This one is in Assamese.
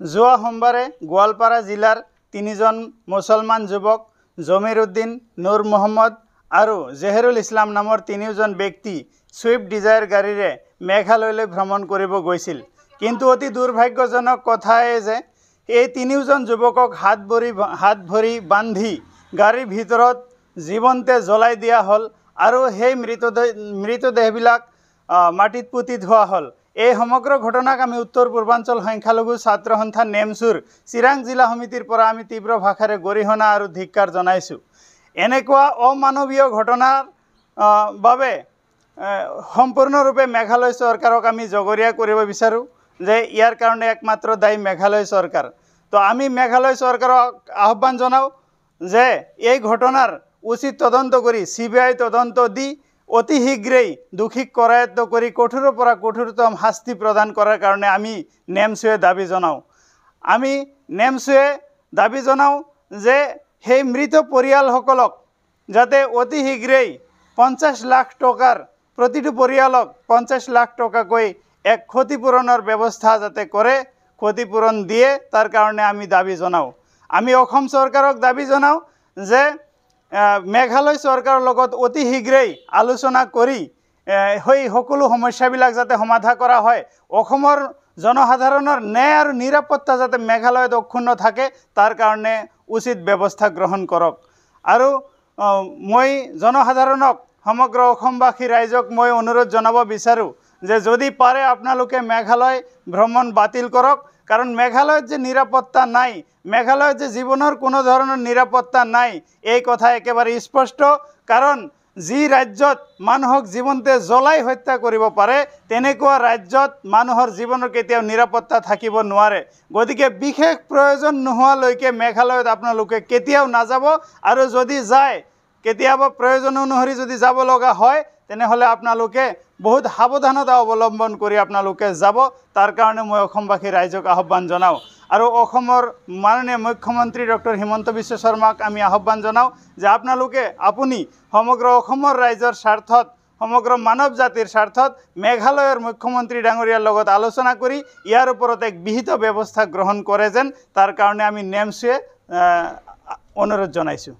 যোৱা সোমবাৰে গোৱালপাৰা জিলাৰ 3জন মুছলমান যুৱক জমিৰ উদ্দিন, নুৰ মহম্মদ আৰু জেহেৰুল ইছলাম নামৰ 3জন ব্যক্তি ছুইফ্ট ডিজায়াৰ গাড়ীৰে মেঘালয়লৈ ভ্ৰমণ কৰিব গৈছিল। কিন্তু অতি দুৰ্ভাগ্যজনক কথা যে এই 3জন যুৱকক হাত ভৰি বান্ধি গাড়ীৰ ভিতৰত জীৱন্তে জ্বলাই দিয়া হ'ল আৰু সেই মৃতদেহবিলাক মাটিত পুতি থোৱা হ'ল। এই সমগ্ৰ ঘটনাক আমি উত্তৰ পূৰ্বাঞ্চল সংখ্যালঘু ছাত্ৰ সন্থা নেমচুৰ চিৰাং জিলা সমিতিৰ পৰা আমি তীব্ৰ ভাষাৰে গৰিহণা আৰু ধিক্কাৰ জনাইছোঁ। এনেকুৱা অমানৱীয় ঘটনাৰ বাবে সম্পূৰ্ণৰূপে মেঘালয় চৰকাৰক আমি জগৰীয়া কৰিব বিচাৰোঁ যে ইয়াৰ কাৰণে একমাত্ৰ দায়ী মেঘালয় চৰকাৰ। তো আমি মেঘালয় চৰকাৰক আহ্বান জনাওঁ যে এই ঘটনাৰ উচিত তদন্ত কৰি CBI তদন্ত দি অতি শীঘ্ৰেই দোষীক কৰায়ত্ব কৰি কঠোৰৰ পৰা কঠোৰতম শাস্তি প্ৰদান কৰাৰ কাৰণে আমি নেমচুৱে দাবী জনাওঁ। আমি নেমচুৱে দাবী জনাওঁ যে সেই মৃত পৰিয়ালসকলক যাতে অতি শীঘ্ৰেই 50 লাখ টকাৰ প্ৰতিটো পৰিয়ালক 50 লাখ টকাকৈ এক ক্ষতিপূৰণৰ ব্যৱস্থা যাতে কৰে, ক্ষতিপূৰণ দিয়ে, তাৰ কাৰণে আমি দাবী জনাওঁ। আমি অসম চৰকাৰক দাবী জনাওঁ যে মেঘালয় চৰকাৰৰ লগত অতি শীঘ্ৰেই আলোচনা কৰি সেই সকলো সমস্যাবিলাক যাতে সমাধান কৰা হয়, অসমৰ জনসাধাৰণৰ ন্যায় আৰু নিৰাপত্তা যাতে মেঘালয়ত অক্ষুণ্ণ থাকে তাৰ কাৰণে উচিত ব্যৱস্থা গ্ৰহণ কৰক। আৰু মই জনসাধাৰণক সমগ্ৰ অসমবাসী ৰাইজক মই অনুৰোধ জনাব বিচাৰোঁ যে যদি পাৰে আপোনালোকে মেঘালয় ভ্ৰমণ বাতিল কৰক, কাৰণ মেঘালয়ত যে নিৰাপত্তা নাই, মেঘালয়ত যে জীৱনৰ কোনো ধৰণৰ নিৰাপত্তা নাই এই কথা একেবাৰে স্পষ্ট। কাৰণ যি ৰাজ্যত মানুহক জীৱন্তে জ্বলাই হত্যা কৰিব পাৰে তেনেকুৱা ৰাজ্যত মানুহৰ জীৱনৰ কেতিয়াও নিৰাপত্তা থাকিব নোৱাৰে। গতিকে বিশেষ প্ৰয়োজন নোহোৱালৈকে মেঘালয়ত আপোনালোকে কেতিয়াও নাযাব, আৰু যদি যায় কেতিয়াবা প্ৰয়োজন অনুসৰি যদি যাব লগা হয় তেনেহ'লে আপোনালোকে বহুত সাৱধানতা অৱলম্বন কৰি আপোনালোকে যাব। তাৰ কাৰণে মই অসমবাসী ৰাইজক আহ্বান জনাওঁ। আৰু অসমৰ মাননীয় মুখ্যমন্ত্ৰী ডক্টৰ হিমন্ত বিশ্ব শৰ্মাক আমি আহ্বান জনাওঁ যে আপুনি সমগ্ৰ অসমৰ ৰাইজৰ স্বাৰ্থত, সমগ্ৰ মানৱ জাতিৰ স্বাৰ্থত মেঘালয়ৰ মুখ্যমন্ত্ৰী ডাঙৰীয়াৰ লগত আলোচনা কৰি ইয়াৰ ওপৰত এক বিহিত ব্যৱস্থা গ্ৰহণ কৰে যেন, তাৰ কাৰণে আমি নেমচুৱে অনুৰোধ জনাইছোঁ।